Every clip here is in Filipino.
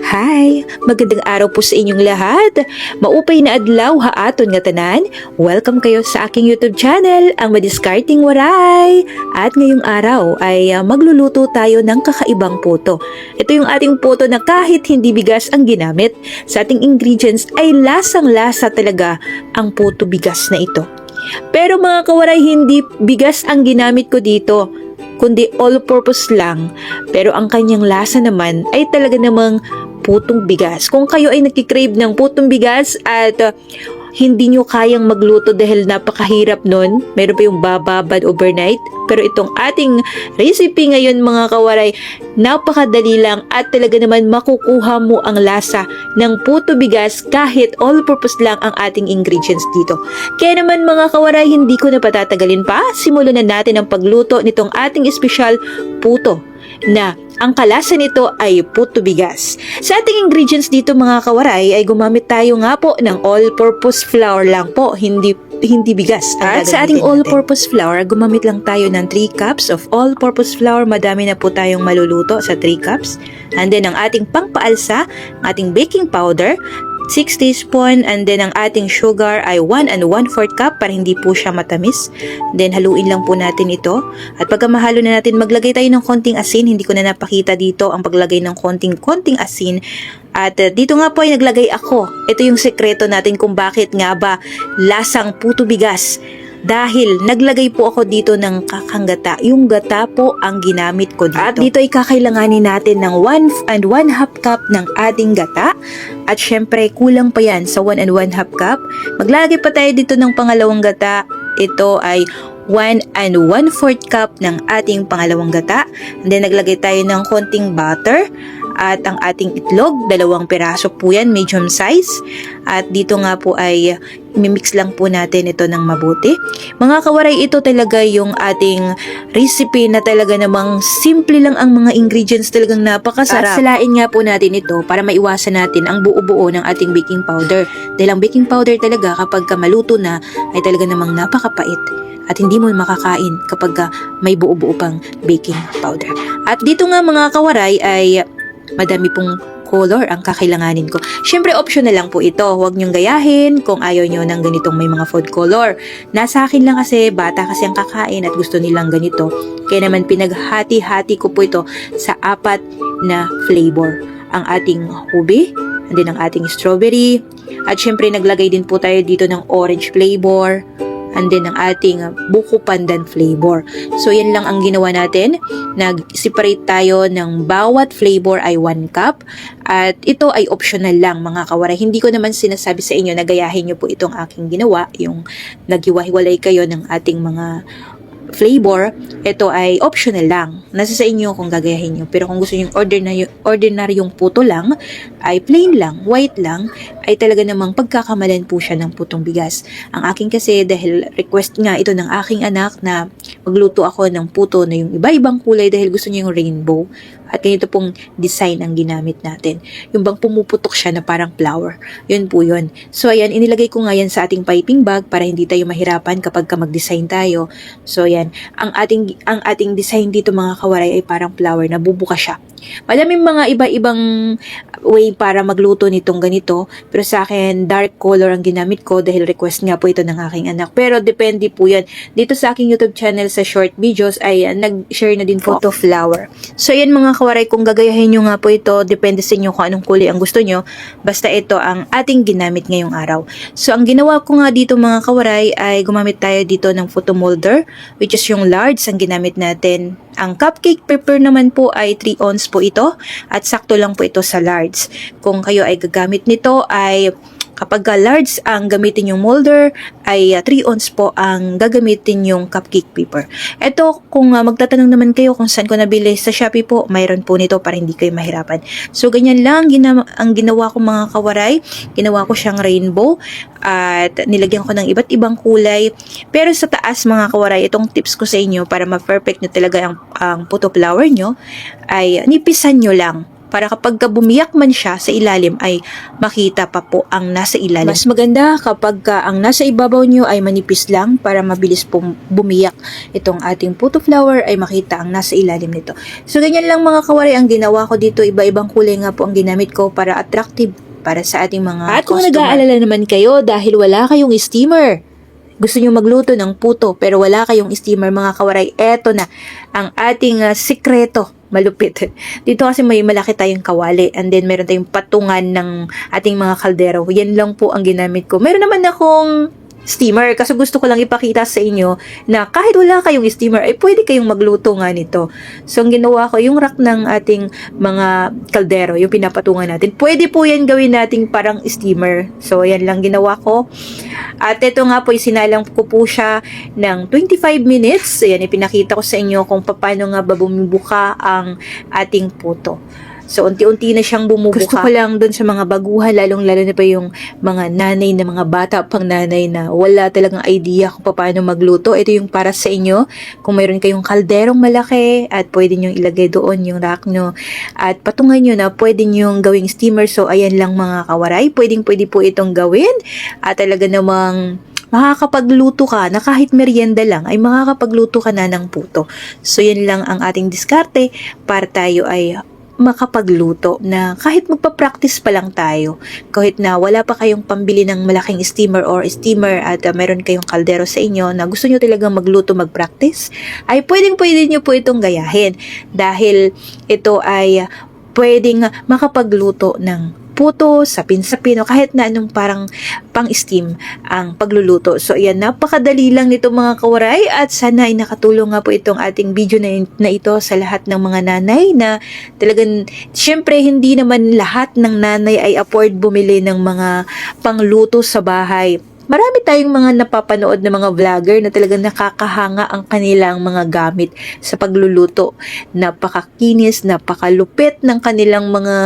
Hi! Magandang araw po sa inyong lahat. Maupay na adlaw haaton nga tanan. Welcome kayo sa aking YouTube channel, ang Madiskarting Waray. At ngayong araw ay magluluto tayo ng kakaibang puto. Ito yung ating puto na kahit hindi bigas ang ginamit, sa ating ingredients ay lasang-lasa talaga ang puto bigas na ito. Pero mga kawaray, hindi bigas ang ginamit ko dito, kundi all-purpose lang. Pero ang kanyang lasa naman ay talaga namang putong bigas. Kung kayo ay nagkikrave ng putong bigas at hindi nyo kayang magluto dahil napakahirap nun, meron pa yung bababad overnight. Pero itong ating recipe ngayon mga kawaray, napakadali lang at talaga naman makukuha mo ang lasa ng puto bigas kahit all-purpose lang ang ating ingredients dito. Kaya naman mga kawaray, hindi ko na patatagalin pa. Simulan na natin ang pagluto nitong ating espesyal puto na ang kalasa nito ay puto bigas. Sa ating ingredients dito mga kawaray ay gumamit tayo nga po ng all-purpose flour lang po, hindi bigas. At sa ating all-purpose flour, gumamit lang tayo ng 3 cups of all-purpose flour. Madami na po tayong maluluto sa 3 cups. And then ang ating pangpaalsa, ating baking powder, 6 teaspoon, and then ang ating sugar ay 1 1/4 cup para hindi po siya matamis. Then haluin lang po natin ito. At pagka mahalo na natin, maglagay tayo ng konting asin. Hindi ko na napakita dito ang paglagay ng konting asin. At dito nga po ay naglagay ako. Ito yung sekreto natin kung bakit nga ba lasang puto bigas. Dahil naglagay po ako dito ng kakang gata. Yung gata po ang ginamit ko dito. At dito ay kakailanganin natin ng 1 1/2 cup ng ating gata. At syempre kulang pa yan sa 1 1/2 cup. Maglalagay pa tayo dito ng pangalawang gata. Ito ay 1 1/4 cup ng ating pangalawang gata. And then naglagay tayo ng konting butter. At ang ating itlog, 2 piraso po yan, medium size. At dito nga po ay mimix lang po natin ito ng mabuti. Mga kawaray, ito talaga yung ating recipe na talaga namang simple lang ang mga ingredients, talagang napakasarap. At salain nga po natin ito para maiwasan natin ang buo-buo ng ating baking powder. Dahil ang baking powder talaga kapag maluto na ay talaga namang napakapait. At hindi mo makakain kapag may buo-buo pang baking powder. At dito nga mga kawaray ay madami pong color ang kakailanganin ko. Syempre optional lang po ito. Huwag nyong gayahin kung ayaw nyo ng ganitong may mga food color. Nasa akin lang kasi, bata kasi ang kakain at gusto nilang ganito. Kaya naman pinaghati-hati ko po ito sa 4 na flavor. Ang ating ube, and then ang ating strawberry, at syempre naglagay din po tayo dito ng orange flavor, and then ang ating buko pandan flavor. So yan lang ang ginawa natin. Nag-separate tayo ng bawat flavor ay 1 cup. At ito ay optional lang mga kawaray. Hindi ko naman sinasabi sa inyo na gayahin nyo po itong aking ginawa. Yung naghiwa-hiwalay kayo ng ating mga flavor, ito ay optional lang. Nasa sa inyo kung gagayahin nyo. Pero kung gusto nyo ordinaryong puto lang, ay plain lang, white lang, ay talaga namang pagkakamalan po siya ng putong bigas. Ang akin kasi, dahil request nga ito ng aking anak na magluto ako ng puto na yung iba-ibang kulay dahil gusto niya yung rainbow. At ganito pong design ang ginamit natin. Yung bang pumuputok siya na parang flower. Yun po yun. So ayan, inilagay ko nga yan sa ating piping bag para hindi tayo mahirapan kapag mag-design tayo. So ayan, ang ating design dito mga kawaray ay parang flower na bubuka siya. Madaming mga iba-ibang way para magluto nitong ganito. Pero sa akin, dark color ang ginamit ko dahil request nga po ito ng aking anak. Pero depende po yan. Dito sa aking YouTube channel sa short videos ay nag-share na din po ito flower. So yan mga kawaray, kung gagayahin nyo nga po ito, depende sa inyo kung anong kulay ang gusto nyo. Basta ito ang ating ginamit ngayong araw. So ang ginawa ko nga dito mga kawaray ay gumamit tayo dito ng photo molder, which is yung large ang ginamit natin. Ang cupcake pepper naman po ay 3 ounce po ito at sakto lang po ito sa large. Kung kayo ay gagamit nito ay kapag large ang gamitin yung molder ay 3 ounce po ang gagamitin yung cupcake paper. Ito kung magtatanong naman kayo kung saan ko nabili, sa Shopee po, mayroon po nito para hindi kayo mahirapan. So ganyan lang ang ginawa ko mga kawaray. Ginawa ko siyang rainbow at nilagyan ko ng iba't ibang kulay. Pero sa taas mga kawaray, itong tips ko sa inyo para ma-perfect nyo talaga ang puto flower nyo ay nipisan nyo lang para kapag bumiyak man siya sa ilalim ay makita pa po ang nasa ilalim. Mas maganda kapag ang nasa ibabaw nyo ay manipis lang para mabilis pong bumiyak itong ating puto flower ay makita ang nasa ilalim nito. So ganyan lang mga kawaray ang ginawa ko dito. Iba-ibang kulay nga po ang ginamit ko para attractive para sa ating mga At kung customer. nag-aalala naman kayo dahil wala kayong steamer, gusto nyo magluto ng puto pero wala kayong steamer mga kawaray, eto na ang ating sikreto. Malupit. Dito kasi may malaki tayong kawali and then meron tayong patungan ng ating mga kaldero. Yan lang po ang ginamit ko. Meron naman akong steamer kasi gusto ko lang ipakita sa inyo na kahit wala kayong steamer ay pwede kayong magluto nga nito. So ang ginawa ko yung rack ng ating mga kaldero, yung pinapatungan natin. Pwede po yan gawin nating parang steamer. So yan lang ginawa ko. At ito nga po isinalang ko po siya ng 25 minutes. Ayan ipinakita ko sa inyo kung paano nga ba bumubuka ang ating puto. So, unti-unti na siyang bumubuka. Gusto ko lang dun sa mga baguhan, lalong-lalo na pa yung mga nanay na mga bata pang nanay na wala talagang idea kung paano magluto. Ito yung para sa inyo. Kung mayroon kayong kalderong malaki at pwede nyo ilagay doon yung rack nyo. At patungan nyo na pwede nyo gawing steamer. So, ayan lang mga kawaray. Pwede po itong gawin. At talaga namang makakapagluto ka na kahit merienda lang ay makakapagluto ka na ng puto. So, yan lang ang ating diskarte para tayo ay makapagluto na kahit magpa-practice pa lang tayo, kahit na wala pa kayong pambili ng malaking steamer at meron kayong kaldero sa inyo na gusto nyo talagang magluto, mag-practice, ay pwede nyo po itong gayahin dahil ito ay pwedeng makapagluto ng puto, sapin-sapin o kahit na anong parang pang-steam ang pagluluto. So, ayan, napakadali lang nito mga kawaray at sana ay nakatulong nga po itong ating video na ito sa lahat ng mga nanay na talagang, syempre, hindi naman lahat ng nanay ay afford bumili ng mga pangluto sa bahay. Marami tayong mga napapanood na mga vlogger na talagang nakakahanga ang kanilang mga gamit sa pagluluto. Napakakinis, napakalupit ng kanilang mga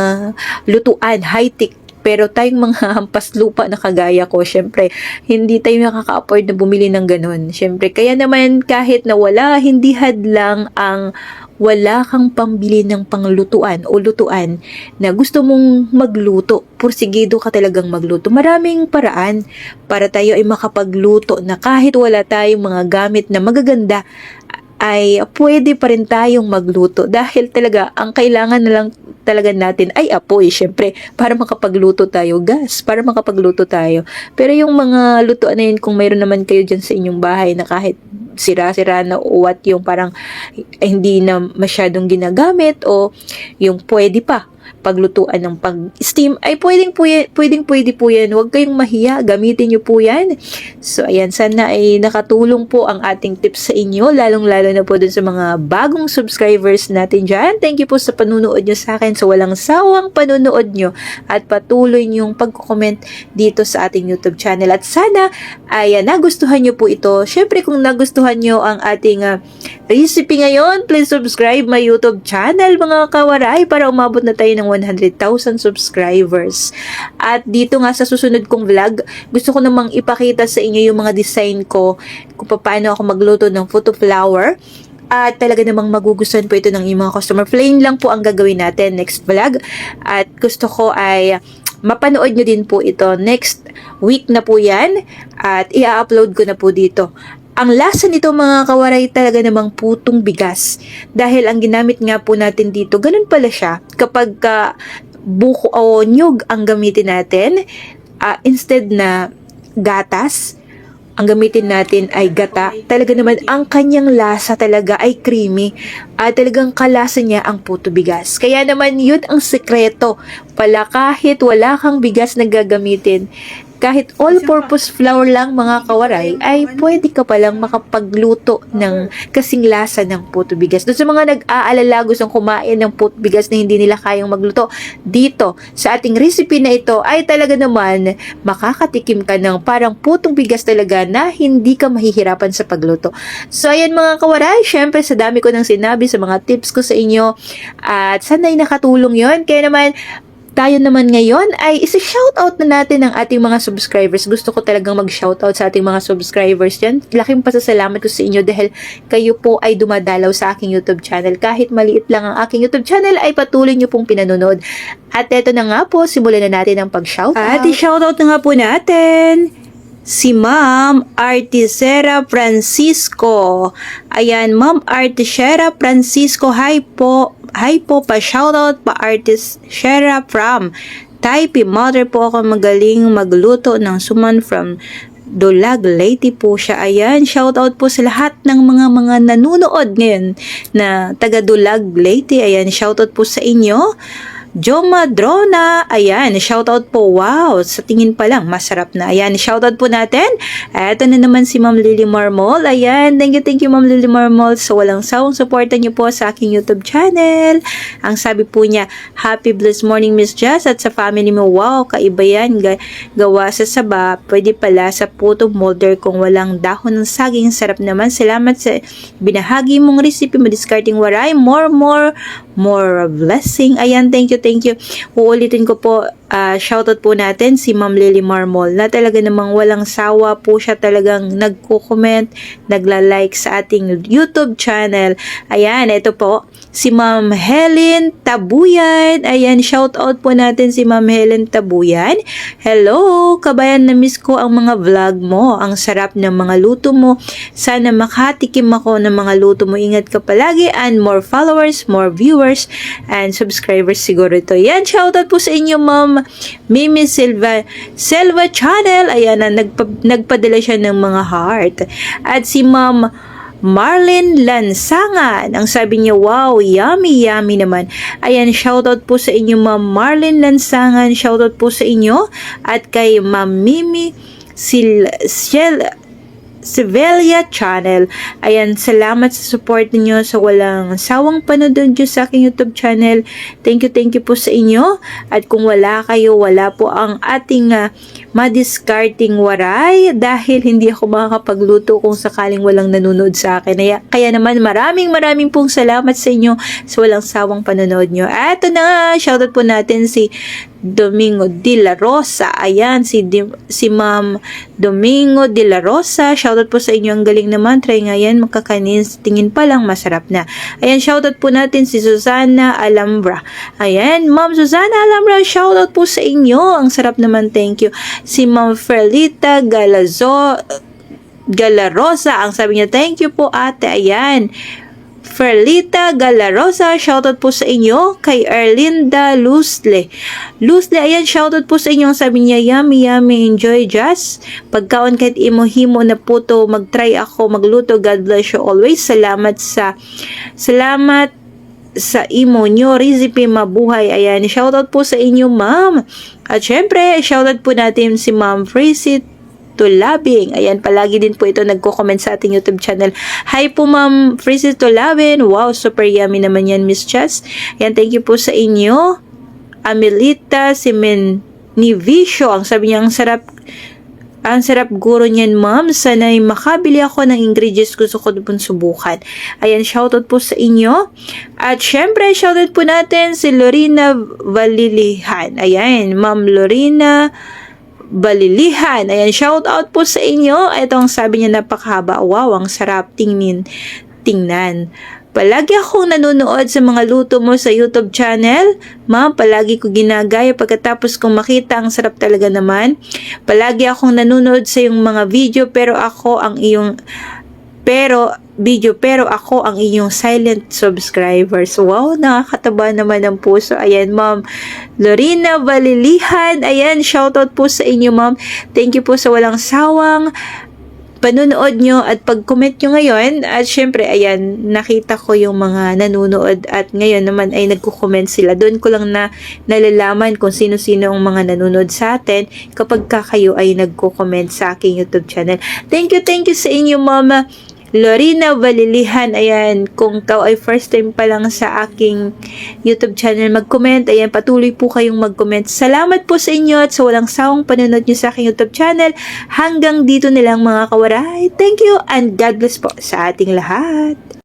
lutuan, high-tech. Pero tayong mga hampas lupa na kagaya ko, syempre, hindi tayo nakaka-afford na bumili ng ganun. Syempre, kaya naman kahit na hindi hadlang ang wala kang pambili ng panglutuan o lutuan na gusto mong magluto, pursigido ka talagang magluto. Maraming paraan para tayo ay makapagluto na kahit wala tayong mga gamit na magaganda, ay pwede pa rin tayong magluto dahil talaga ang kailangan na lang talaga natin ay apoy, syempre, para makapagluto tayo, gas, para makapagluto tayo. Pero yung mga lutuan na yun, kung mayroon naman kayo dyan sa inyong bahay na kahit sira-sira na o what yung parang hindi na masyadong ginagamit o yung pwede pa paglutuan ng pag-steam ay pwede po yan. Huwag kayong mahiya, gamitin nyo po yan. So ayan, sana ay nakatulong po ang ating tips sa inyo, lalong-lalo na po dun sa mga bagong subscribers natin dyan. Thank you po sa panunood nyo sa akin, sa walang sawang panunood nyo at patuloy nyong pag-comment dito sa ating YouTube channel. At sana ay nagustuhan nyo po ito. Syempre kung nagustuhan nyo ang ating recipe ngayon, please subscribe my YouTube channel mga kawaray para umabot na tayo ng 100,000 subscribers. At dito nga sa susunod kong vlog, gusto ko namang ipakita sa inyo yung mga design ko kung paano ako magluto ng puto flower. At talaga namang magugustuhan po ito ng mga customer. Plain lang po ang gagawin natin next vlog. At gusto ko ay mapanood nyo din po ito next week na po yan. At i-upload ko na po dito. Ang lasa nito mga kawaray talaga namang putong bigas. Dahil ang ginamit nga po natin dito, ganun pala siya. Kapag buko o nyug ang gamitin natin, instead na gatas, ang gamitin natin ay gata. Talaga naman ang kanyang lasa talaga ay creamy. Talagang kalasa niya ang puto bigas. Kaya naman yun ang sekreto. Pala kahit wala kang bigas na gagamitin, kahit all-purpose flour lang mga kawaray, ay pwede ka palang makapagluto ng kasing lasa ng puto bigas. Doon sa mga nag-aalala gustong kumain ng puto bigas na hindi nila kayang magluto, dito sa ating recipe na ito ay talaga naman makakatikim ka ng parang putong bigas talaga na hindi ka mahihirapan sa pagluto. So ayan mga kawaray, syempre sa dami ko nang sinabi sa mga tips ko sa inyo at sana'y nakatulong yon. Kaya naman tayo naman ngayon ay isi-shoutout na natin ang ating mga subscribers. Gusto ko talagang mag-shoutout sa ating mga subscribers dyan. Laking pasasalamat ko sa inyo dahil kayo po ay dumadalaw sa aking YouTube channel. Kahit maliit lang ang aking YouTube channel ay patuloy nyo pong pinanonood. At eto na nga po, simulan na natin ang pag-shoutout. At i-shoutout na nga po natin si Ma'am Artisera Francisco. Ayan, Ma'am Artisera Francisco, hi po. Hi po, pa-shoutout pa Artisera from Taipei. Mother po ako, magaling magluto ng suman from Dulag, Leyte po siya. Ayan, shoutout po sa lahat ng mga nanonood ngayon na taga Dulag, Leyte. Ayan, shoutout po sa inyo. Joma Drona, ayan, shoutout po. Wow, sa tingin pa lang, masarap na. Ayan, shoutout po natin. Eto na naman si Ma'am Lily Marmol. Ayan, thank you Ma'am Lily Marmol. So, walang sawang suporta niyo po sa aking YouTube channel. Ang sabi po niya, happy blessed morning Miss Jazz at sa family mo. Wow, kaiba yan. Gawa sa saba, pwede pala sa puto molder kung walang dahon ng saging. Sarap naman. Salamat sa binahagi mong recipe. Madiscarding waray. More blessing. Ayan, thank you. Uulitin ko po, shoutout po natin si Ma'am Lily Marmol na talaga namang walang sawa po siya talagang nagko-comment, nagla-like sa ating YouTube channel. Ayan, ito po, si Ma'am Helen Tabuyan. Ayan, shoutout po natin si Ma'am Helen Tabuyan. Hello, kabayan, na-miss ko ang mga vlog mo. Ang sarap ng mga luto mo. Sana makatikim ako ng mga luto mo. Ingat ka palagi and more followers, more viewers, and subscribers siguro ito. Yan, shoutout po sa inyo, Ma'am Mimi Selva Channel. Ayan, nagpadala siya ng mga heart. At si Ma'am Marlene Lansangan, ang sabi niya, wow, yummy naman. Ayan, shoutout po sa inyo, Ma'am Marlene Lansangan. Shoutout po sa inyo. At kay Ma'am Mimi Sevelia Channel. Ayan, salamat sa support niyo sa walang sawang panood niyo sa aking YouTube channel. Thank you po sa inyo. At kung wala kayo, wala po ang ating madiscarding waray dahil hindi ako makakapagluto kung sakaling walang nanonood sa akin. Kaya naman maraming pong salamat sa inyo sa walang sawang panonood niyo. At ito na, shoutout po natin si Domingo de la Rosa. Ayan, si Ma'am Domingo de la Rosa. Shoutout po sa inyo. Ang galing naman. Try nga yan. Makakanin. Tingin pa lang. Masarap na. Ayan, shoutout po natin si Susana Alhambra. Ayan, Ma'am Susana Alhambra. Shoutout po sa inyo. Ang sarap naman. Thank you. Si Ma'am Ferlita Galarosa. Ang sabi niya, thank you po ate. Ayan. Ferlita Galarosa, shoutout po sa inyo. Kay Erlinda Luzle, ayan, shoutout po sa inyo. Ang sabi niya, yummy, enjoy Jazz. Pagkaon kahit imo-himo na puto, mag-try ako magluto. God bless you always. Salamat sa imo nyo, recipe, mabuhay. Ayan, shoutout po sa inyo, ma'am. At syempre, shoutout po natin si Ma'am Frisit Tulabing. Ayan, palagi din po ito nagko-comment sa ating YouTube channel. Hi po, Ma'am Frisit Tulabing. Wow, super yummy naman yan, Miss Chas. Ayan, thank you po sa inyo. Amelita Simenivicio. Ang sabi niya, ang sarap guro niyan, ma'am. Sana'y makabili ako ng ingredients. Gusto ko pong subukan. Ayan, shoutout po sa inyo. At syempre, shoutout po natin si Lorena Valilihan. Ayan, Ma'am Lorena Balilihan. Ayan, shout out po sa inyo. Itong sabi niya, napakahaba. Wow, ang sarap tingnan. Palagi akong nanonood sa mga luto mo sa YouTube channel. Ma'am, palagi ko ginagaya pagkatapos kong makita. Ang sarap talaga naman. Palagi akong nanonood sa iyong mga video pero ako ang iyong silent subscribers. Wow, nakakataba naman ng puso. Ayan, Ma'am Lorena Valilihan. Ayan, shoutout po sa inyo, ma'am. Thank you po sa walang sawang panunood nyo at pag-comment nyo ngayon. At syempre, ayan, nakita ko yung mga nanonood at ngayon naman ay nagko-comment sila. Doon ko lang nalalaman kung sino-sino ang mga nanonood sa atin kapag kayo ay nagko-comment sa aking YouTube channel. Thank you sa inyo, Mama Lorena Valilihan. Ayan, kung ikaw ay first time pa lang sa aking YouTube channel, mag-comment. Ayan, patuloy po kayong mag-comment. Salamat po sa inyo at sa walang sawang panonood nyo sa aking YouTube channel. Hanggang dito nilang mga kawaray. Thank you and God bless po sa ating lahat.